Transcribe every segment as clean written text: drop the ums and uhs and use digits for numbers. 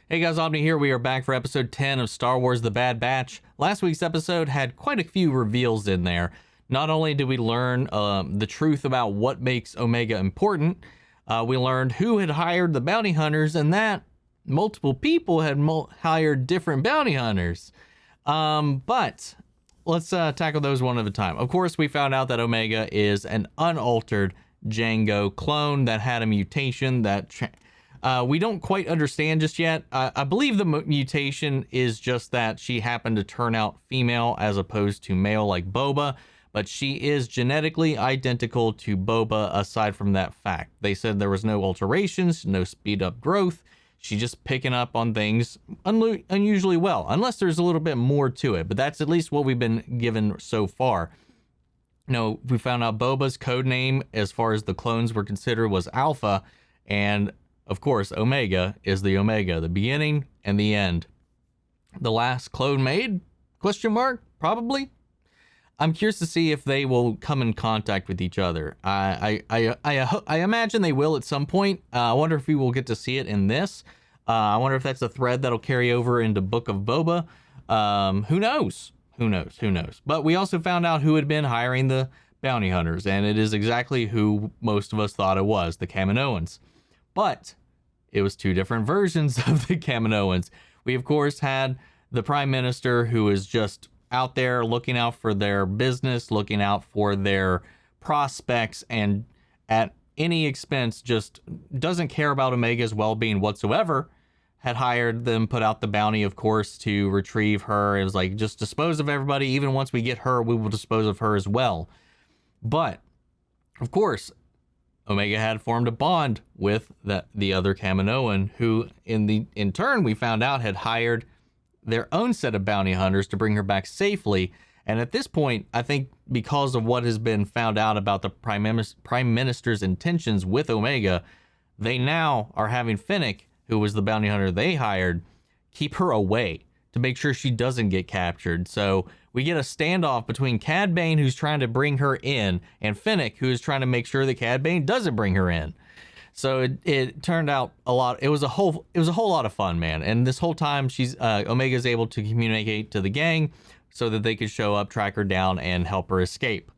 Hey guys, Omni here. We are back for episode 10 of Star Wars The Bad Batch. Last week's episode had quite a few reveals in there. Not only did we learn the truth about what makes Omega important, we learned who had hired the bounty hunters and that multiple people had hired different bounty hunters. But let's tackle those one at a time. Of course, we found out that Omega is an unaltered Jango clone that had a mutation that... we don't quite understand just yet. I believe the mutation is just that she happened to turn out female as opposed to male like Boba, but she is genetically identical to Boba aside from that fact. They said there was no alterations, no speed up growth. She's just picking up on things unusually well, unless there's a little bit more to it, but that's at least what we've been given so far. No, we found out Boba's code name, as far as the clones were considered, was Alpha, and of course, Omega is the Omega, the beginning and the end. The last clone made? Question mark? Probably. I'm curious to see if they will come in contact with each other. I imagine they will at some point. I wonder if we will get to see it in this. I wonder if that's a thread that'll carry over into Book of Boba. Who knows? Who knows? Who knows? But we also found out who had been hiring the bounty hunters, and it is exactly who most of us thought it was, the Kaminoans. But it was two different versions of the Kaminoans. We, of course, had the Prime Minister who is just out there looking out for their business, looking out for their prospects, and at any expense just doesn't care about Omega's well-being whatsoever. Had hired them, put out the bounty, of course, to retrieve her. It was like, just dispose of everybody. Even once we get her, we will dispose of her as well. But, of course, Omega had formed a bond with the other Kaminoan, who in turn we found out had hired their own set of bounty hunters to bring her back safely. And at this point, I think because of what has been found out about the Prime Minister's intentions with Omega, they now are having Fennec, who was the bounty hunter they hired, keep her away to make sure she doesn't get captured. So we get a standoff between Cad Bane, who's trying to bring her in, and Fennec, who is trying to make sure that Cad Bane doesn't bring her in. So it turned out a lot. It was a whole lot of fun, man. And this whole time, Omega's able to communicate to the gang so that they could show up, track her down, and help her escape.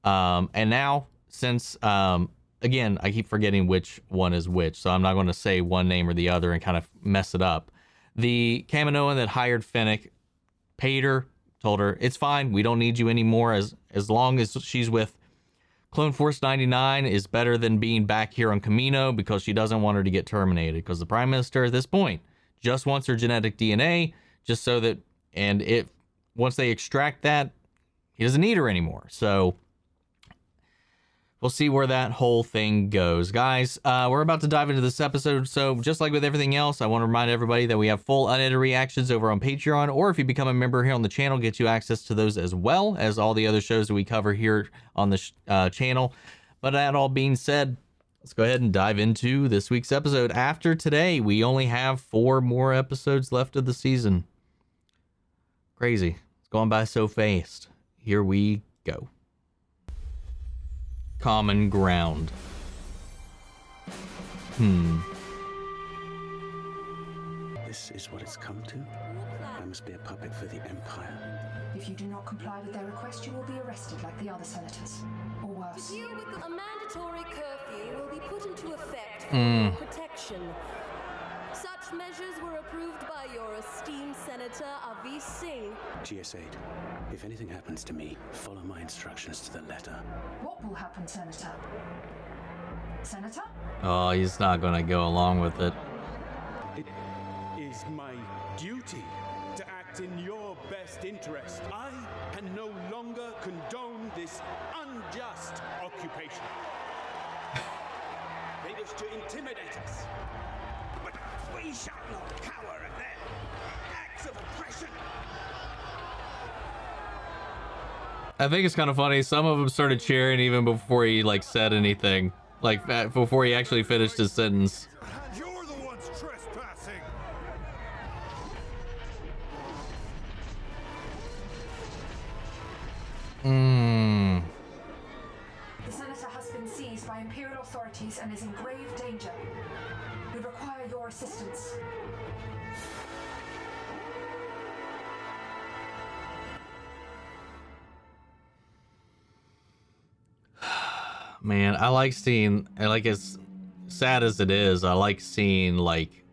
And now, since again, I keep forgetting which one is which, so I'm not going to say one name or the other and kind of mess it up. The Kaminoan that hired Fennec paid her, told her, it's fine, we don't need you anymore, as long as she's with Clone Force 99 is better than being back here on Kamino, because she doesn't want her to get terminated, because the Prime Minister at this point just wants her genetic DNA, just so that, and once they extract that, he doesn't need her anymore. So we'll see where that whole thing goes. Guys, we're about to dive into this episode, so just like with everything else, I want to remind everybody that we have full unedited reactions over on Patreon, or if you become a member here on the channel, get you access to those as well as all the other shows that we cover here on the channel. But that all being said, let's go ahead and dive into this week's episode. After today, we only have 4 more episodes left of the season. Crazy. It's going by so fast. Here we go. Common ground. This is what it's come to? I must be a puppet for the Empire. If you do not comply with their request, you will be arrested like the other senators, or worse. A mandatory curfew will be put into effect for your protection. Such measures were approved by your esteemed Senator Avi Singh. GS8, if anything happens to me, follow my instructions to the letter. What will happen, Senator? Senator? Oh, he's not gonna go along with it. It is my duty to act in your best interest. I can no longer condone this unjust occupation. They wish to intimidate us, but we shall not cower at their acts of oppression. I think it's kind of funny. Some of them started cheering even before he said anything, before he actually finished his sentence. You're the ones trespassing. The Senator has been seized by Imperial Imperial authorities and is in grave danger. We require your assistance. Man, I like seeing, like, as sad as it is, I like seeing, like,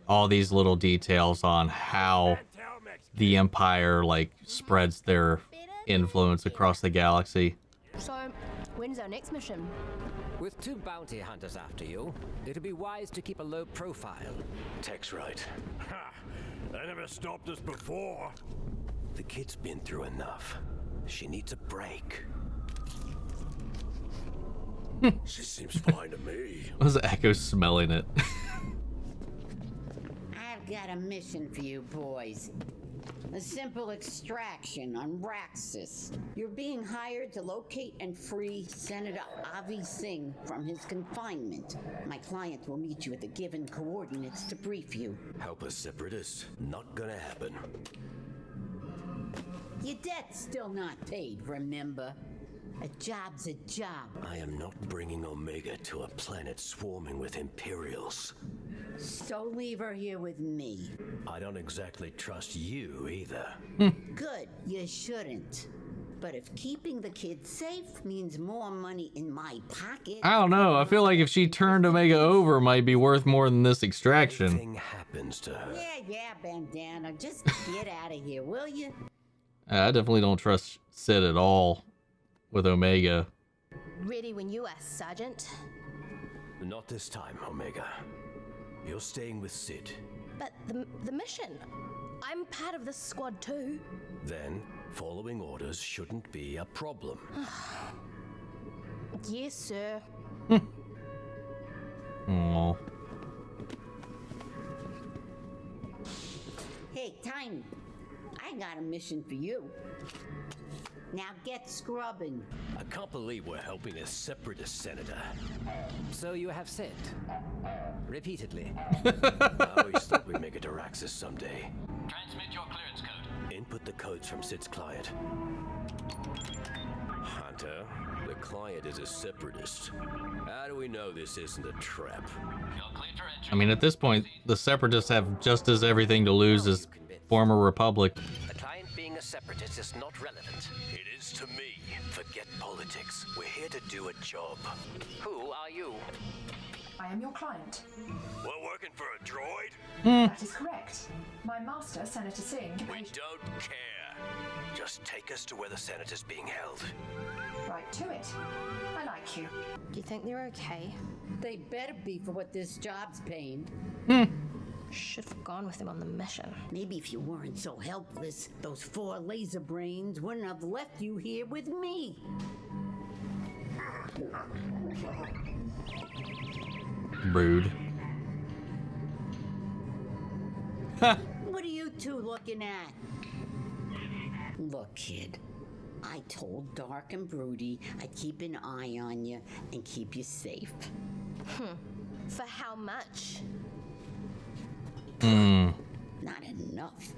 all these little details on how the Empire, like, spreads their influence across the galaxy. So, when's our next mission? With 2 bounty hunters after you, it'd be wise to keep a low profile. Tech's right. Ha! They never stopped us before. The kid's been through enough. She needs a break. She seems fine to me. Was Echo smelling it? I've got a mission for you boys. A simple extraction on Raxis. You're being hired to locate and free Senator Avi Singh from his confinement. My client will meet you at the given coordinates to brief you. Help a separatist? Not gonna happen. Your debt's still not paid, remember? A job's a job. I am not bringing Omega to a planet swarming with Imperials. So leave her here with me. I don't exactly trust you either. Good, you shouldn't. But if keeping the kid safe means more money in my pocket... I don't know. I feel like if she turned Omega over, it might be worth more than this extraction. Anything happens to her. Yeah, Bandana. Just get out of here, will you? I definitely don't trust Sid at all with Omega. Ready when you are, Sergeant. Not this time, Omega. You're staying with Sid. But the mission. I'm part of this squad too. Then, following orders shouldn't be a problem. Yes, sir. Aww. Hey, Tiny. I got a mission for you. Now get scrubbing. I can't believe we're helping a separatist senator. So you have said. Repeatedly. I always thought we'd make it to Raxis someday. Transmit your clearance code. Input the codes from Sid's client. Hunter, the client is a separatist. How do we know this isn't a trap? You're cleared for entry. I mean, at this point, the Separatists have just as everything to lose as former Republic. The client being a separatist is not relevant. It is to me. Forget politics. We're here to do a job. Who are you? I am your client. We're working for a droid? That is correct. My master, Senator Singh... We don't care. Just take us to where the senator's being held. Right to it. I like you. Do you think they're okay? They better be for what this job's paying. Should have gone with them on the mission. Maybe if you weren't so helpless, those 4 laser brains wouldn't have left you here with me. Rude. What are you two looking at? Look, kid. I told Dark and Broody I'd keep an eye on you and keep you safe. For how much? Not enough.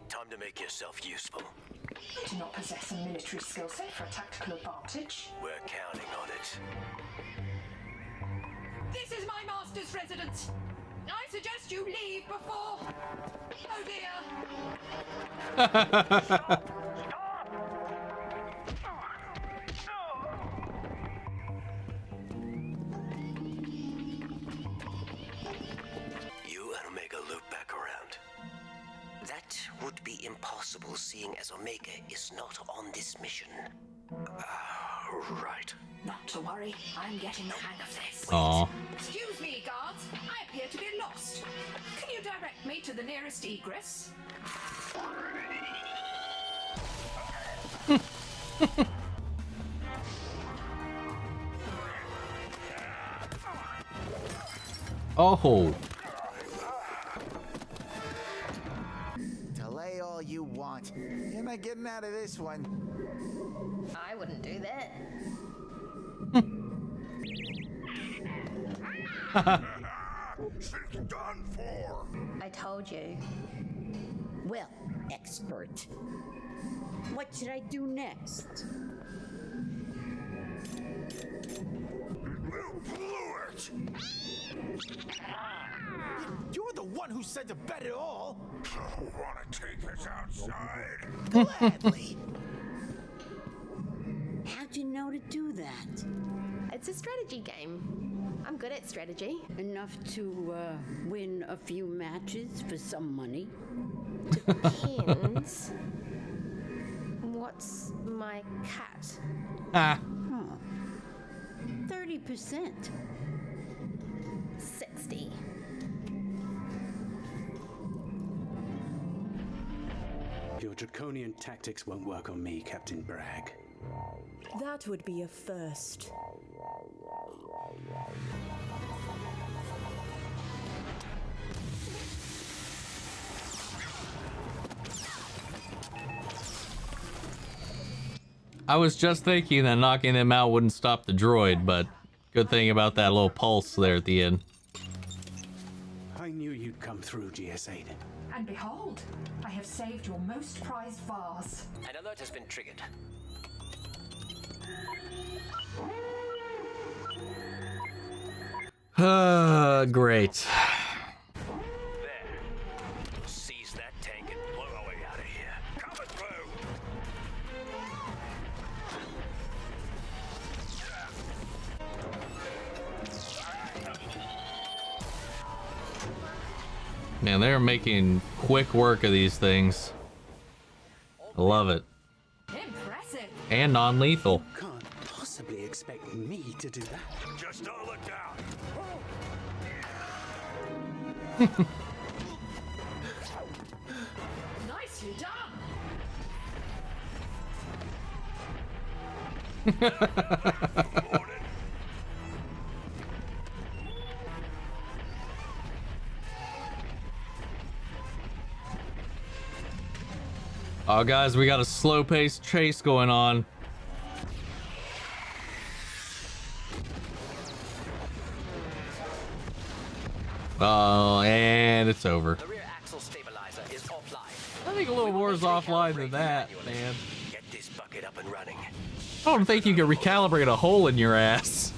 Time to make yourself useful. You do not possess a military skill set for a tactical advantage. We're counting on it. This is my master's residence. I suggest you leave before... Oh dear. You and Omega loop back around. That would be impossible, seeing as Omega is not on this mission. Right. Not to worry. I'm getting the hang of this. Aw. Excuse me, guards. I appear to be lost. Can you direct me to the nearest egress? Oh. Delay all you want. You're not getting out of this one. I wouldn't do that. She's done for. I told you. Well, expert. What should I do next? You blew it! You're the one who said to bet it all. Wanna take us outside? Gladly. How'd you know to do that? It's a strategy game. I'm good at strategy. Enough to win a few matches for some money? Depends. What's my cut? Ah. 30%. 60. Your draconian tactics won't work on me, Captain Bragg. That would be a first. I was just thinking that knocking them out wouldn't stop the droid, but good thing about that little pulse there at the end. I knew you'd come through, GS8. And behold, I have saved your most prized vase. An alert has been triggered. Great. There. Seize that tank and blow our way out of here. Coming through! Man, they're making quick work of these things. I love it. Impressive. And non-lethal. Can't possibly expect me to do that. Just don't look down. Nicely done. Oh, guys, we got a slow-paced chase going on. Oh, and it's over. The rear axle stabilizer is offline. I think a little more is offline than that, man. Get this bucket up and running. I don't think you can recalibrate a hole in your ass.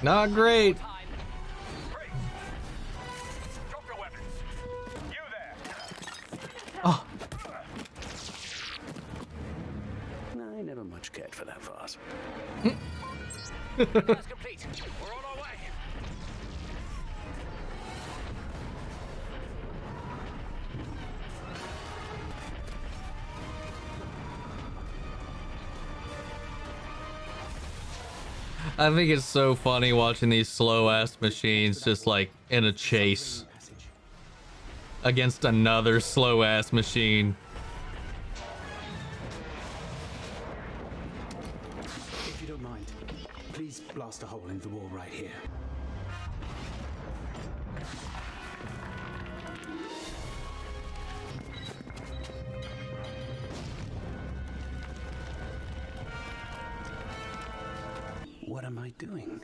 Not great. Drop your weapons. You there. Oh. I never much cared for that vase. That's complete. We're on our way. I think it's so funny watching these slow-ass machines just like in a chase against another slow-ass machine. If you don't mind, please blast a hole in the wall right here. What am I doing?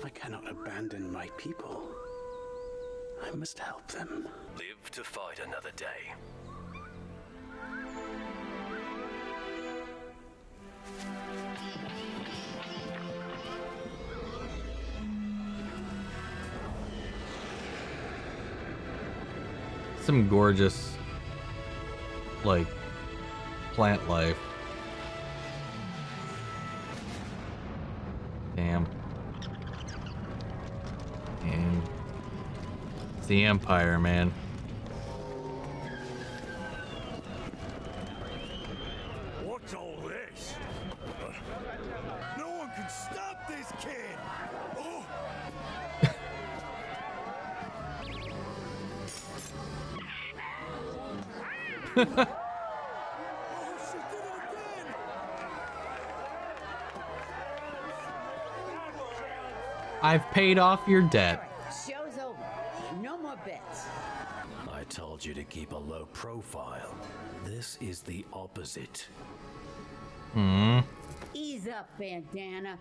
I cannot abandon my people. I must help them. Live to fight another day. Some gorgeous, like, plant life. Damn. And it's the Empire, man. What's all this? No one can stop this kid! Oh! I've paid off your debt. Show's over. No more bets. I told you to keep a low profile. This is the opposite. Ease up, Bandana.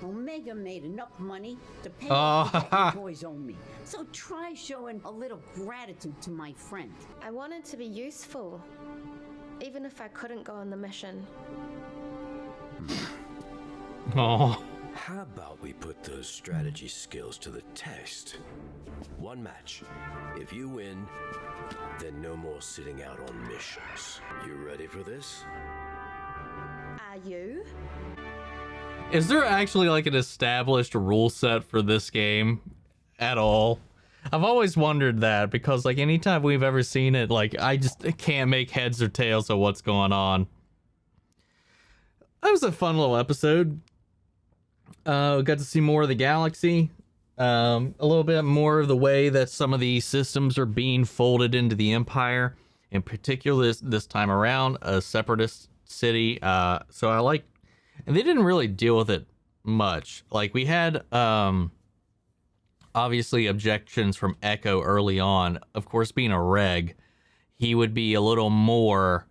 Omega made enough money to pay Oh, off the debt you boys owe me. So try showing a little gratitude to my friend. I wanted to be useful, even if I couldn't go on the mission. Oh. How about we put those strategy skills to the test? One match. If you win, then no more sitting out on missions. You ready for this? Are you? Is there actually like an established rule set for this game at all? I've always wondered that because like anytime we've ever seen it, like I just can't make heads or tails of what's going on. That was a fun little episode. We got to see more of the galaxy. A little bit more of the way that some of these systems are being folded into the Empire. In particular, this time around, a separatist city. So I like, and they didn't really deal with it much. Like we had, obviously objections from Echo early on. Of course, being a reg, he would be a little more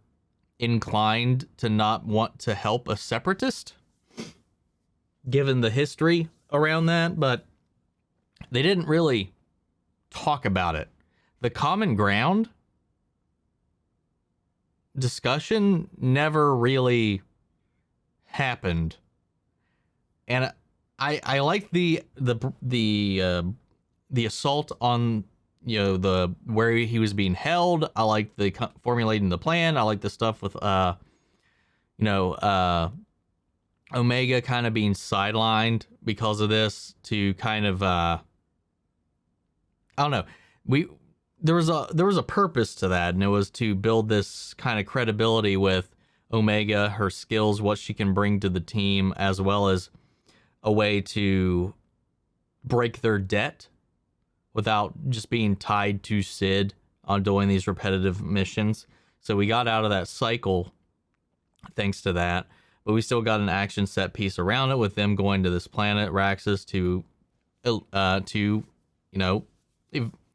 inclined to not want to help a separatist, given the history around that, but they didn't really talk about it. The common ground discussion never really happened, and I like the assault on, you know, the where he was being held. I like the formulating the plan. I like the stuff with Omega kind of being sidelined because of this to kind of I don't know. There was a purpose to that, and it was to build this kind of credibility with Omega, her skills, what she can bring to the team, as well as a way to break their debt without just being tied to Sid on doing these repetitive missions. So we got out of that cycle thanks to that. But we still got an action set piece around it with them going to this planet Raxis to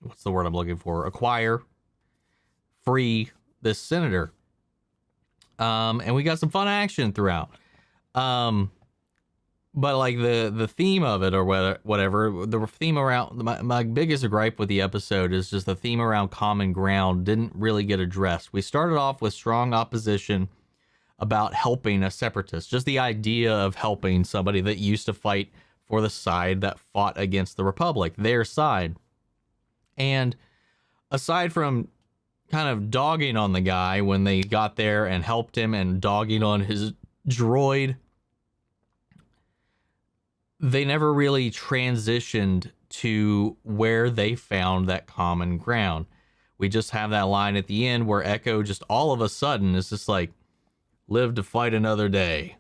what's the word I'm looking for? Acquire, free this senator. And we got some fun action throughout. But like the theme of it or whatever, the theme around my biggest gripe with the episode is just the theme around common ground didn't really get addressed. We started off with strong opposition about helping a separatist, just the idea of helping somebody that used to fight for the side that fought against the Republic, their side. And aside from kind of dogging on the guy when they got there and helped him and dogging on his droid, they never really transitioned to where they found that common ground. We just have that line at the end where Echo just all of a sudden is just like, live to fight another day.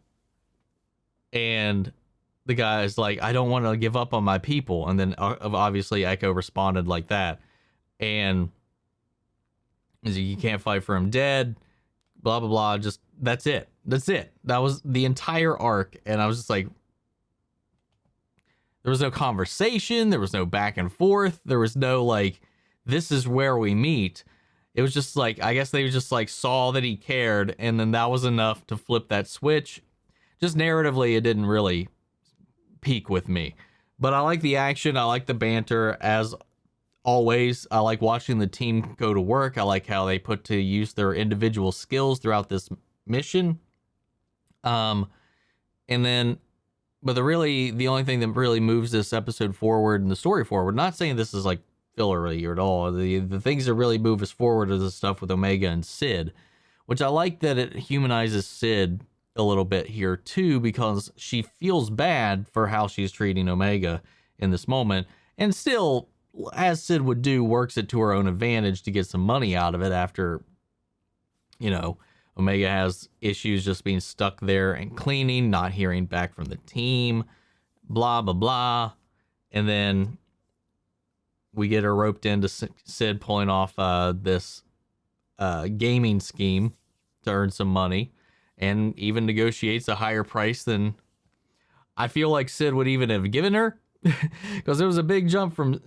And the guy's like, I don't want to give up on my people. And then obviously Echo responded like that. And he's like, you can't fight for him dead, blah, blah, blah. Just, that's it. That's it. That was the entire arc. And I was just like, there was no conversation. There was no back and forth. There was no like, this is where we meet. It was just like, I guess they just like saw that he cared, and then that was enough to flip that switch. Just narratively, it didn't really peak with me. But I like the action. I like the banter as always. I like watching the team go to work. I like how they put to use their individual skills throughout this mission. And then, but the only thing that really moves this episode forward and the story forward, not saying this is like fillery at all. The things that really move us forward is the stuff with Omega and Sid, which I like that it humanizes Sid a little bit here too, because she feels bad for how she's treating Omega in this moment, and still, as Sid would do, works it to her own advantage to get some money out of it after, Omega has issues just being stuck there and cleaning, not hearing back from the team, blah, blah, blah. And then we get her roped into Sid pulling off this gaming scheme to earn some money, and even negotiates a higher price than I feel like Sid would even have given her. because it was a big jump from from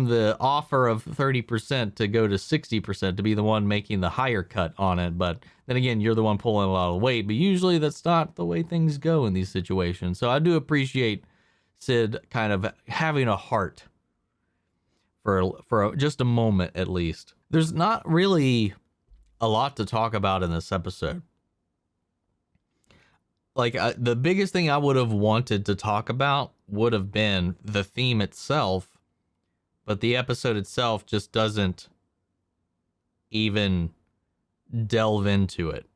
the offer of 30% to go to 60% to be the one making the higher cut on it. But then again, you're the one pulling a lot of weight, but usually that's not the way things go in these situations. So I do appreciate Sid kind of having a heart for just a moment at least. There's not really a lot to talk about in this episode. Like, the biggest thing I would have wanted to talk about would have been the theme itself, but the episode itself just doesn't even delve into it.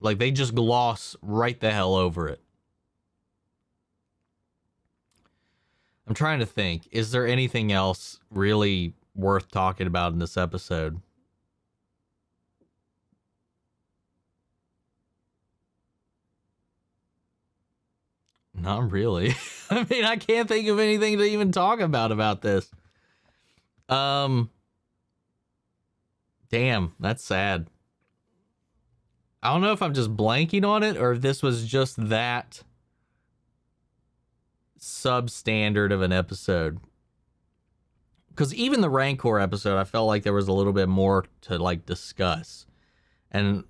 Like, they just gloss right the hell over it. I'm trying to think, is there anything else really worth talking about in this episode? Not really. I mean, I can't think of anything to even talk about this. Damn, that's sad. I don't know if I'm just blanking on it or if this was just that substandard of an episode. Because even the Rancor episode, I felt like there was a little bit more to like discuss. And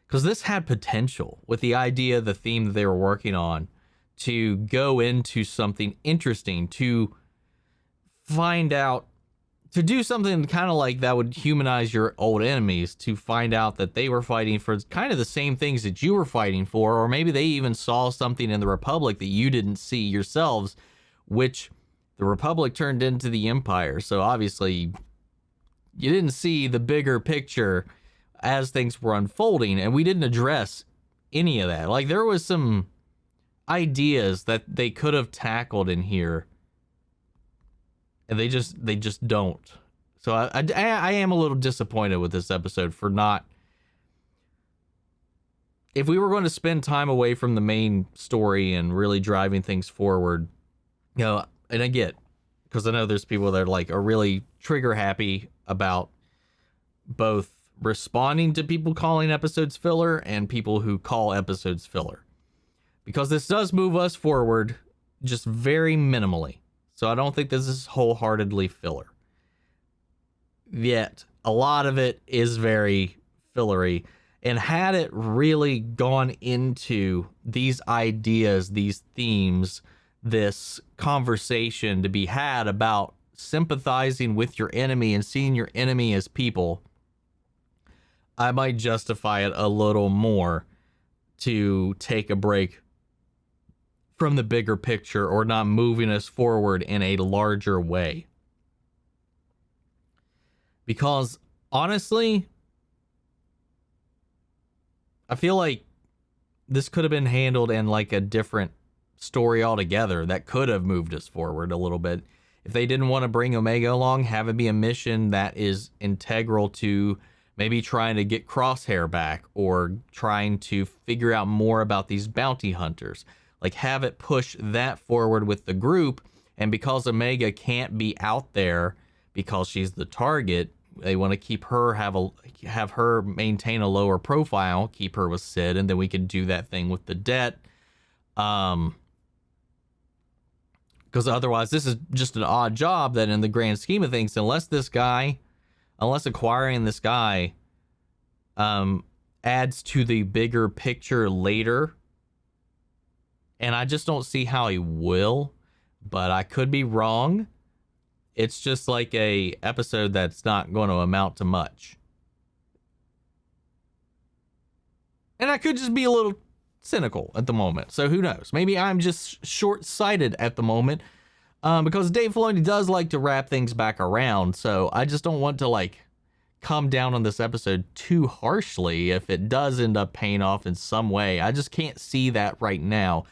because this had potential with the idea, the theme that they were working on, to go into something interesting, to find out, to do something kind of like that would humanize your old enemies, to find out that they were fighting for kind of the same things that you were fighting for, or maybe they even saw something in the Republic that you didn't see yourselves, which the Republic turned into the Empire. So obviously you didn't see the bigger picture as things were unfolding, and we didn't address any of that. Like, there was some ideas that they could have tackled in here, and they just don't. So I am a little disappointed with this episode for not. If we were going to spend time away from the main story and really driving things forward, you know, and I get, because I know there's people that are really trigger happy about both responding to people calling episodes filler and people who call episodes filler, because this does move us forward just very minimally. So I don't think this is wholeheartedly filler. Yet a lot of it is very fillery, and had it really gone into these ideas, these themes, this conversation to be had about sympathizing with your enemy and seeing your enemy as people, I might justify it a little more to take a break from the bigger picture or not moving us forward in a larger way. Because honestly, I feel like this could have been handled in like a different story altogether that could have moved us forward a little bit. If they didn't want to bring Omega along, have it be a mission that is integral to maybe trying to get Crosshair back, or trying to figure out more about these bounty hunters. Like, have it push that forward with the group. And because Omega can't be out there because she's the target, they want to keep her, have her maintain a lower profile, keep her with Sid, and then we can do that thing with the debt. Because otherwise this is just an odd job that in the grand scheme of things, unless acquiring this guy adds to the bigger picture later, and I just don't see how he will, but I could be wrong. It's just like a episode that's not going to amount to much. And I could just be a little cynical at the moment, so who knows? Maybe I'm just short-sighted at the moment, because Dave Filoni does like to wrap things back around, so I just don't want to come down on this episode too harshly if it does end up paying off in some way. I just can't see that right now.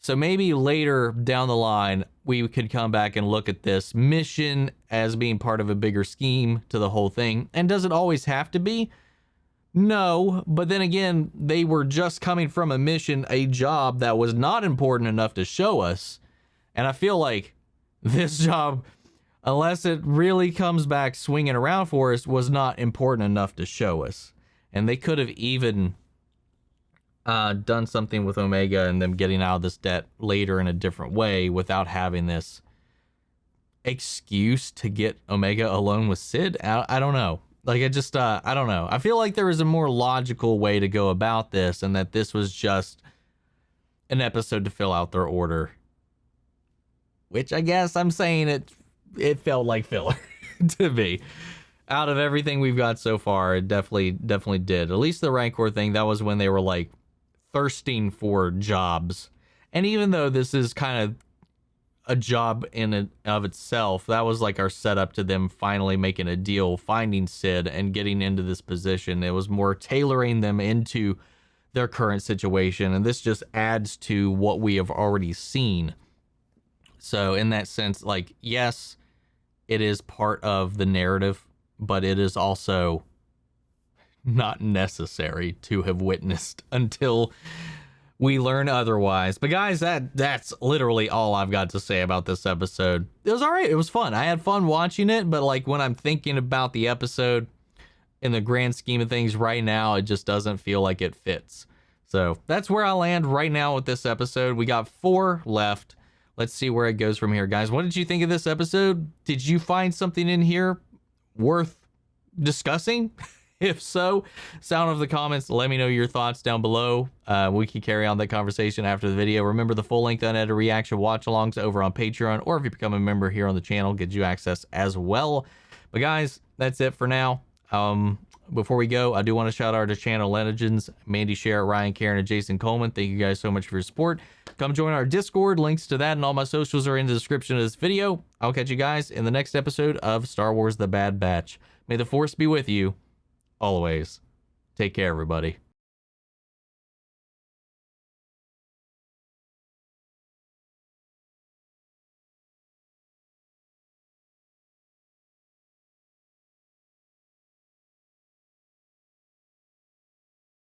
So maybe later down the line, we could come back and look at this mission as being part of a bigger scheme to the whole thing. And does it always have to be? No, but then again, they were just coming from a mission, a job that was not important enough to show us. And I feel like this job, unless it really comes back swinging around for us, was not important enough to show us. And they could have even done something with Omega and them getting out of this debt later in a different way without having this excuse to get Omega alone with Sid. I don't know. Like, I just, I don't know. I feel like there was a more logical way to go about this, and that this was just an episode to fill out their order. Which I guess I'm saying it felt like filler to me. Out of everything we've got so far, it definitely did. At least the Rancor thing, that was when they were like thirsting for jobs. And even though this is kind of a job in and of itself, that was like our setup to them finally making a deal, finding Sid and getting into this position. It was more tailoring them into their current situation, and this just adds to what we have already seen. So in that sense, like, yes, it is part of the narrative, but it is also not necessary to have witnessed until we learn otherwise. But guys, that's literally all I've got to say about this episode. It was all right. It was fun. I had fun watching it, but like when I'm thinking about the episode in the grand scheme of things right now, it just doesn't feel like it fits. So that's where I land right now with this episode. We got 4 left. Let's see where it goes from here, guys. What did you think of this episode? Did you find something in here worth discussing? If so, sound off the comments. Let me know your thoughts down below. We can carry on that conversation after the video. Remember, the full-length unedited reaction watch-alongs over on Patreon, or if you become a member here on the channel, gives you access as well. But guys, that's it for now. Before we go, I do want to shout out to channel Legends, Mandy Sherritt, Ryan Karen, and Jason Coleman. Thank you guys so much for your support. Come join our Discord. Links to that and all my socials are in the description of this video. I'll catch you guys in the next episode of Star Wars The Bad Batch. May the Force be with you always. Take care, everybody.